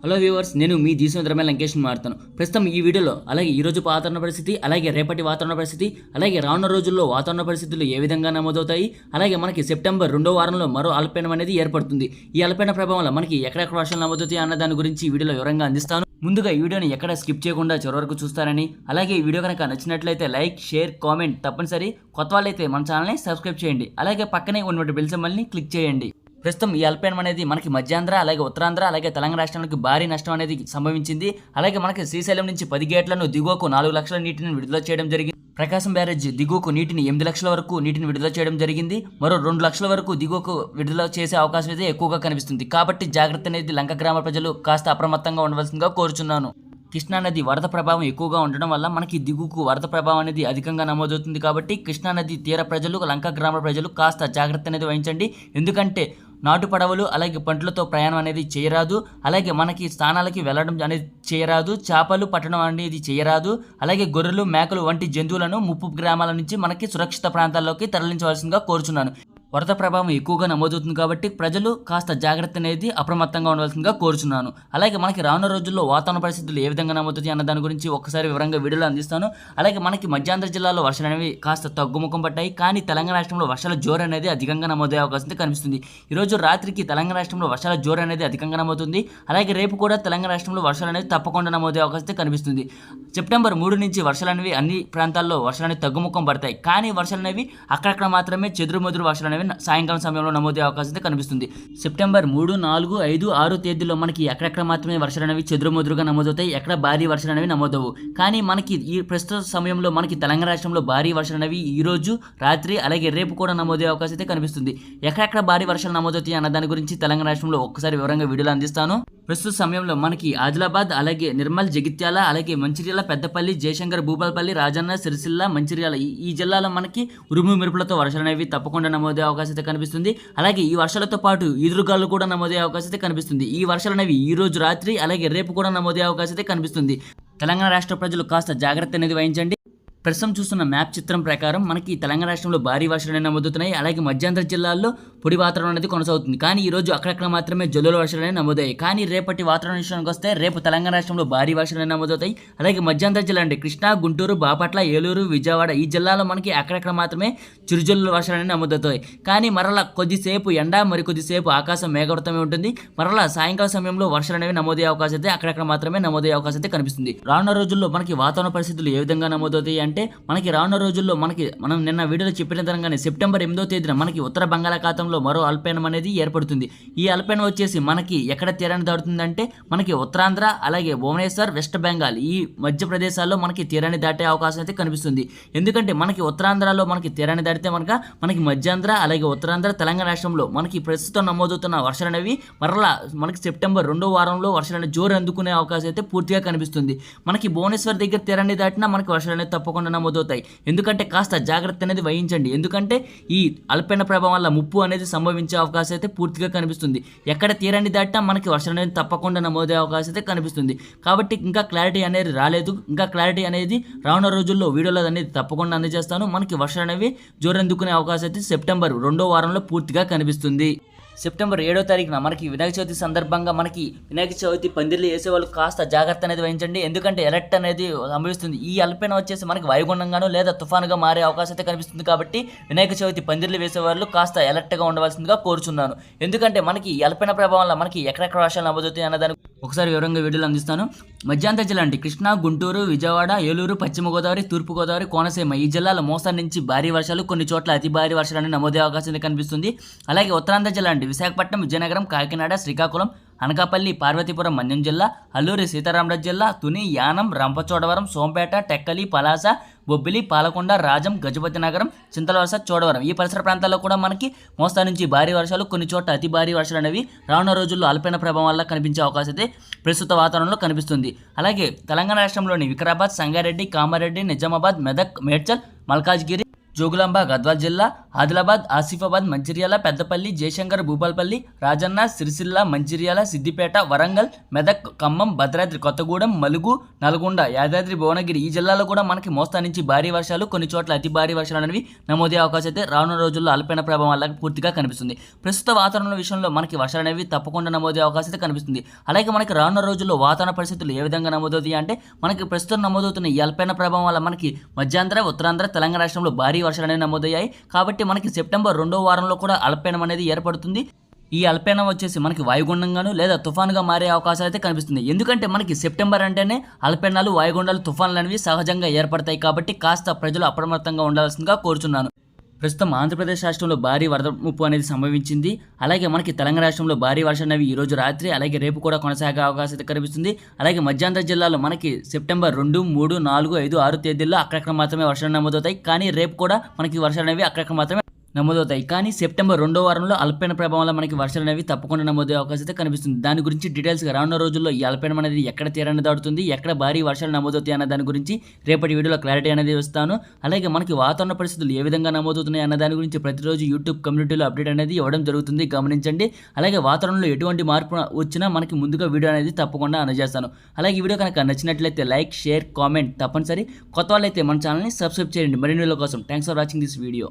Hello viewers, నేను మీ దీశోద్రమే లంకేష్ మాట్లాడుతాను. ప్రస్తుతం ఈ వీడియోలో అలాగే ఈ రోజు వాతావరణ పరిస్థితి, అలాగే రేపటి వాతావరణ పరిస్థితి, అలాగే రానున్న రోజుల్లో వాతావరణ పరిస్థితులు ఏ విధంగా నమోదవుతాయి, అలాగే మనకి సెప్టెంబర్ 2వ వారంలో మరో అల్పపీడనం అనేది ఏర్పడుతుంది. ఈ అల్పపీడన ప్రభావం వల్ల మనకి ఎక్కడెక్కడ వర్షాలు నమోదవుతాయి అన్న దాని గురించి ఈ వీడియోలో వివరంగా అందిస్తాను. ముందుగా ఈ వీడియోని ఎక్కడ స్కిప్ చేయకుండా చివరి వరకు చూస్తారని, అలాగే ఈ వీడియో కనుక నచ్చినట్లయితే లైక్, షేర్, కామెంట్ తప్పనిసరి. కొత్త వాళ్ళైతే మన ఛానల్ని సబ్స్క్రైబ్ చేయండి, అలాగే పక్కనే ఉన్నటువంటి బెల్ సింబల్ని క్లిక్ చేయండి. ప్రస్తుతం ఈ అల్పపీడనం అనేది మనకి మధ్యాంధ్ర, అలాగే ఉత్తరాంధ్ర, అలాగే తెలంగాణ రాష్ట్రానికి భారీ నష్టం అనేది సంభవించింది. అలాగే మనకి శ్రీశైలం నుంచి 10 గేట్లను దిగువకు 4 లక్షల నీటిని విడుదల చేయడం జరిగింది. ప్రకాశం బ్యారేజ్ దిగువకు నీటిని 8 లక్షల వరకు నీటిని విడుదల చేయడం జరిగింది. మరో 2 లక్షల వరకు దిగువకు విడుదల చేసే అవకాశం అయితే ఎక్కువగా కనిపిస్తుంది. కాబట్టి జాగ్రత్త అనేది లంక గ్రామ ప్రజలు కాస్త అప్రమత్తంగా ఉండవలసిందిగా కోరుచున్నాను. కృష్ణానది వరద ప్రభావం ఎక్కువగా ఉండడం వల్ల మనకి దిగువకు వరద ప్రభావం అనేది అధికంగా నమోదవుతుంది. కాబట్టి కృష్ణానది తీర ప్రజలు, లంక గ్రామ ప్రజలు కాస్త జాగ్రత్త అనేది వహించండి. ఎందుకంటే నాటు పడవలు అలాగే పంటలతో ప్రయాణం అనేది చేయరాదు, అలాగే మనకి స్థానాలకి వెళ్ళడం అనేది చేయరాదు, చేపలు పట్టడం అనేది చేయరాదు, అలాగే గొర్రెలు, మేకలు వంటి జంతువులను ముప్పు గ్రామాల నుంచి మనకి సురక్షిత ప్రాంతాల్లోకి తరలించవలసిందిగా కోరుచున్నాను. వరద ప్రభావం ఎక్కువగా నమోదవుతుంది కాబట్టి ప్రజలు కాస్త జాగ్రత్త అనేది అప్రమత్తంగా ఉండవలసిందిగా కోరుచున్నాను. అలాగే మనకి రానున్న రోజుల్లో వాతావరణ పరిస్థితులు ఏ విధంగా నమోదవుతాయి అన్న దాని గురించి ఒక్కసారి వివరంగా వీడియోలో అందిస్తాను. అలాగే మనకి మధ్యాంధ్ర జిల్లాలో వర్షాలు అనేవి కాస్త తగ్గుముఖం పట్టాయి, కానీ తెలంగాణ రాష్ట్రంలో వర్షాల జోరు అనేది అధికంగా నమోదయ్యే అవకాశం కనిపిస్తుంది. ఈరోజు రాత్రికి తెలంగాణ రాష్ట్రంలో వర్షాల జోరు అనేది అధికంగా నమోదుతుంది. అలాగే రేపు కూడా తెలంగాణ రాష్ట్రంలో వర్షాలు అనేది తప్పకుండా నమోదయ్యే అవకాశం కనిపిస్తుంది. సెప్టెంబర్ 3 నుంచి వర్షాలు అనేవి అన్ని ప్రాంతాల్లో వర్షాలు అనేవి తగ్గుముఖం పడతాయి, కానీ వర్షాలు అనేవి అక్కడక్కడ మాత్రమే చెదురుమదురు వర్షాలు అనేవి సాయంకాలం సమయంలో నమోదయ్యే అవకాశం కనిపిస్తుంది. సెప్టెంబర్ 3, 4, 5, 6 తేదీల్లో మనకి ఎక్కడెక్కడ మాత్రమే వర్షాలు అనేవి చెదురుమదురుగా నమోదవుతాయి, ఎక్కడ భారీ వర్షాలు అనేవి నమోదవు. కానీ మనకి ఈ ప్రస్తుత సమయంలో మనకి తెలంగాణ రాష్ట్రంలో భారీ వర్షాలు అనేవి ఈ రోజు రాత్రి అలాగే రేపు కూడా నమోదయ్యే అవకాశం అయితే కనిపిస్తుంది. ఎక్కడెక్కడ భారీ వర్షాలు నమోదవుతాయి అన్న దాని గురించి తెలంగాణ రాష్ట్రంలో ఒక్కసారి వివరంగా వీడియోలో అందిస్తాను. ప్రస్తుత సమయంలో మనకి ఆదిలాబాద్, అలాగే నిర్మల్, జగిత్యాల, అలాగే మంచిర్యాల, పెద్దపల్లి, జయశంకర్, భూపాలపల్లి, రాజన్న, సిరిసిల్ల, మంచిర్యాల ఈ జిల్లాలో మనకి ఉరుము మెరుపులతో వర్షాలు అనేవి తప్పకుండా నమోదయ్యే అవకాశం అయితే కనిపిస్తుంది. అలాగే ఈ వర్షాలతో పాటు ఈదురుగాలు కూడా నమోదయ్యే అవకాశం అయితే కనిపిస్తుంది. ఈ వర్షాలు అనేవి ఈ రోజు రాత్రి అలాగే రేపు కూడా నమోదయ్యే అవకాశం అయితే కనిపిస్తుంది. తెలంగాణ రాష్ట్ర ప్రజలు కాస్త జాగ్రత్త అనేది వహించండి. ప్రస్తుతం చూస్తున్న మ్యాప్ చిత్రం ప్రకారం మనకి తెలంగాణ రాష్ట్రంలో భారీ వర్షాలు నమోదవుతున్నాయి, అలాగే మధ్యాంధ్ర జిల్లాల్లో పొడి వాతావరణం అనేది కొనసాగుతుంది. కానీ ఈ రోజు అక్కడక్కడ మాత్రమే జల్లుల వర్షాలు అనేవి నమోదయ్యాయి. కానీ రేపటి వాతావరణ విషయానికి వస్తే రేపు తెలంగాణ రాష్ట్రంలో భారీ వర్షాలు నమోదవుతాయి. అలాగే మధ్యాంధ్ర జిల్లా అంటే కృష్ణా, గుంటూరు, బాపట్ల, ఏలూరు, విజయవాడ ఈ జిల్లాలో మనకి అక్కడక్కడ మాత్రమే చిరుజల్లుల వర్షాలు అనేవి నమోదవుతాయి. కానీ మరలా కొద్దిసేపు ఎండ, మరి కొద్దిసేపు ఆకాశం మేఘవృతమే ఉంటుంది. మరలా సాయంకాల సమయంలో వర్షాలు అనేవి నమోదయ్యే అవకాశం అయితే అక్కడక్కడ మాత్రమే నమోదయ్యే అవకాశం అయితే కనిపిస్తుంది. రానున్న రోజుల్లో మనకి వాతావరణ పరిస్థితులు ఏ విధంగా నమోదవుతాయి అంటే మనకి రానున్న రోజుల్లో మనం నిన్న వీడియోలో చెప్పిన విధంగానే సెప్టెంబర్ 8వ తేదీన మనకి ఉత్తర బంగాళాఖాతంలో మరో అల్పపీడనం అనేది ఏర్పడుతుంది. ఈ అల్పపీడనం వచ్చేసి మనకి ఎక్కడ తీరాన్ని దాటుతుందంటే మనకి ఉత్తరాంధ్ర, అలాగే భువనేశ్వర్, వెస్ట్ బెంగాల్ ఈ మధ్య ప్రదేశాల్లో మనకి తీరాన్ని దాటే అవకాశం అయితే కనిపిస్తుంది. ఎందుకంటే మనకి ఉత్తరాంధ్రలో మనకి తీరాన్ని దాటితే మనకి మధ్యాంధ్ర, అలాగే ఉత్తరాంధ్ర, తెలంగాణ రాష్ట్రంలో మనకి ప్రస్తుతం నమోదవుతున్న వర్షాలు అనేవి మరలా మనకి సెప్టెంబర్ 2వ వారంలో వర్షాలు అనేవి జోరు అందుకునే అవకాశం అయితే పూర్తిగా కనిపిస్తుంది. మనకి భువనేశ్వర్ దగ్గర తీరాన్ని దాటినా మనకి వర్షాలు అనేవి తప్పకుండా నమోదవుతాయి. ఎందుకంటే కాస్త జాగ్రత్త అనేది వహించండి. ఎందుకంటే ఈ అల్పపీడన ప్రభావం వల్ల ముప్పు అనేది సంభవించే అవకాశం అయితే పూర్తిగా కనిపిస్తుంది. ఎక్కడ తీరాన్ని దాటినా మనకి వర్షం అనేది తప్పకుండా నమోదయ్యే అవకాశం అయితే కనిపిస్తుంది. కాబట్టి ఇంకా క్లారిటీ అనేది రాలేదు. ఇంకా క్లారిటీ అనేది రానున్న రోజుల్లో వీడియోలో అనేది తప్పకుండా అందజేస్తాను. మనకి వర్షాలు అనేవి జోరందుకునే అవకాశం అయితే సెప్టెంబర్ 2వ వారంలో పూర్తిగా కనిపిస్తుంది. సెప్టెంబర్ 7వ తారీఖున మనకి వినాయక చవితి సందర్భంగా మనకి వినాయక చవితి పందిర్లు వేసేవాళ్ళు కాస్త జాగ్రత్త అనేది వహించండి. ఎందుకంటే ఎలర్ట్ అనేది సంభవిస్తుంది. ఈ అల్పపీడనం వచ్చేసి మనకి వాయుగుండంగాను లేదా తుఫానుగా మారే అవకాశం అయితే కనిపిస్తుంది. కాబట్టి వినాయక చవితి పందిర్లు వేసేవాళ్ళు కాస్త ఎలర్ట్గా ఉండవలసిందిగా కోరుచున్నాను. ఎందుకంటే మనకి ఈ అల్పపీడన ప్రభావం వల్ల మనకి ఎక్కడెక్కడ వర్షాలు నమోదవుతాయి అన్నదాన్ని ఒకసారి వివరంగా వీడియోలో అందిస్తాను. మధ్యాంధ్ర జిల్లా అంటే కృష్ణా, గుంటూరు, విజయవాడ, ఏలూరు, పశ్చిమ గోదావరి, తూర్పు గోదావరి, కోనసీమ ఈ జిల్లాలో మోస్తరు నుంచి భారీ వర్షాలు, కొన్ని చోట్ల అతి భారీ వర్షాలు నమోదయ్యే అవకాశం కనిపిస్తుంది. అలాగే ఉత్తరాంధ్ర జిల్లా అంటే విశాఖపట్నం, విజయనగరం, కాకినాడ, శ్రీకాకుళం, అనకాపల్లి, పార్వతీపురం, మన్యం జిల్లా, అల్లూరి సీతారామరాజు జిల్లా, తుని, యానం, రంపచోడవరం, సోంపేట, టెక్కలి, పలాస, బొబ్బిలి, పాలకొండ, రాజం, గజపతి నగరం, చింతలవలస, చోడవరం ఈ పరిసర ప్రాంతాల్లో కూడా మనకి మోస్తరు నుంచి భారీ వర్షాలు, కొన్ని చోట్ల అతి భారీ వర్షాలు అనేవి రానున్న రోజుల్లో అల్పపీడన ప్రభావం వల్ల కనిపించే అవకాశం అయితే ప్రస్తుత వాతావరణంలో కనిపిస్తుంది. అలాగే తెలంగాణ రాష్ట్రంలోని వికారాబాద్, సంగారెడ్డి, కామారెడ్డి, నిజామాబాద్, మెదక్, మేడ్చల్, మల్కాజ్గిరి, జోగులాంబ గద్వాల్ జిల్లా, ఆదిలాబాద్, ఆసిఫాబాద్, మంచిర్యాల, పెద్దపల్లి, జయశంకర్, భూపాలపల్లి, రాజన్న, సిరిసిల్ల, మంచిర్యాల, సిద్దిపేట, వరంగల్, మెదక్, ఖమ్మం, భద్రాద్రి కొత్తగూడెం, మలుగు, నల్గొండ, యాదాద్రి, భువనగిరి ఈ జిల్లాలో కూడా మనకి మోస్తా నుంచి భారీ వర్షాలు, కొన్ని చోట్ల అతి భారీ వర్షాలు అనేవి నమోదయ్యే అవకాశం అయితే రానున్న రోజుల్లో అల్పపీడన ప్రభావం వల్ల పూర్తిగా కనిపిస్తుంది. ప్రస్తుత వాతావరణ విషయంలో మనకి వర్షాలు అనేవి తప్పకుండా నమోదయ్యే అవకాశం అయితే కనిపిస్తుంది. అలాగే మనకి రానున్న రోజుల్లో వాతావరణ పరిస్థితులు ఏ విధంగా నమోదవుతాయి అంటే మనకి ప్రస్తుతం నమోదవుతున్న ఈ అల్పపీడన ప్రభావం వల్ల మనకి మధ్యాంధ్ర, ఉత్తరాంధ్ర, తెలంగాణ రాష్ట్రంలో భారీ వర్షాలు అనేవి నమోదయ్యాయి. కాబట్టి మనకి సెప్టెంబర్ 2వ వారంలో కూడా అల్పపీడనం అనేది ఏర్పడుతుంది. ఈ అల్పపీడనం వచ్చేసి మనకి వాయుగుండంగాను లేదా తుఫానుగా మారే అవకాశాలు అయితే కనిపిస్తుంది. ఎందుకంటే మనకి సెప్టెంబర్ అంటేనే అల్పపీడనాలు, వాయుగుండాలు, తుఫాన్లు అనేవి సహజంగా ఏర్పడతాయి. కాబట్టి కాస్త ప్రజలు అప్రమత్తంగా ఉండాల్సిందిగా కోరుచున్నాను. ప్రస్తుతం ఆంధ్రప్రదేశ్ రాష్ట్రంలో భారీ వరద ముప్పు అనేది సంభవించింది. అలాగే మనకి తెలంగాణ రాష్ట్రంలో భారీ వర్షాలు అనేవి ఈ రోజు రాత్రి అలాగే రేపు కూడా కొనసాగే అవకాశం అయితే కనిపిస్తుంది. అలాగే మధ్యాంధ్ర జిల్లాలో మనకి సెప్టెంబర్ 2, 3, 4, 5, 6 తేదీల్లో అక్కడక్కడ మాత్రమే వర్షాలు నమోదవుతాయి. కానీ రేపు కూడా మనకి వర్షాలు అనేవి అక్కడక్కడ మాత్రమే నమోదవుతాయి. కానీ సెప్టెంబర్ 2వ వారంలో అల్పపీడన ప్రభావం వల్ల మనకి వర్షాలు అనేవి తప్పకుండా నమోదయ్యే అవకాశం అయితే కనిపిస్తుంది. దాని గురించి డీటెయిల్స్గా రానున్న రోజుల్లో ఈ అల్పపీడనం అనేది ఎక్కడ తీరాన్ని దాటుతుంది, ఎక్కడ భారీ వర్షాలు నమోదవుతాయి అన్న దాని గురించి రేపటి వీడియోలో క్లారిటీ అనేది ఇస్తాను. అలాగే మనకి వాతావరణ పరిస్థితులు ఏ విధంగా నమోదవుతున్నాయి అన్న దాని గురించి ప్రతిరోజు యూట్యూబ్ కమ్యూనిటీలో అప్డేట్ అనేది ఇవ్వడం జరుగుతుంది, గమనించండి. అలాగే వాతావరణంలో ఎటువంటి మార్పు వచ్చినా మనకి ముందుగా వీడియో అనేది తప్పకుండా అందజేస్తాను. అలాగే ఈ వీడియో కనుక నచ్చినట్లయితే లైక్, షేర్, కామెంట్ తప్పనిసరి. కొత్త వాళ్ళైతే మన ఛానల్ని సబ్స్క్రైబ్ చేయండి మరిన్ని వీడియోల కోసం. Thanks for watching this video.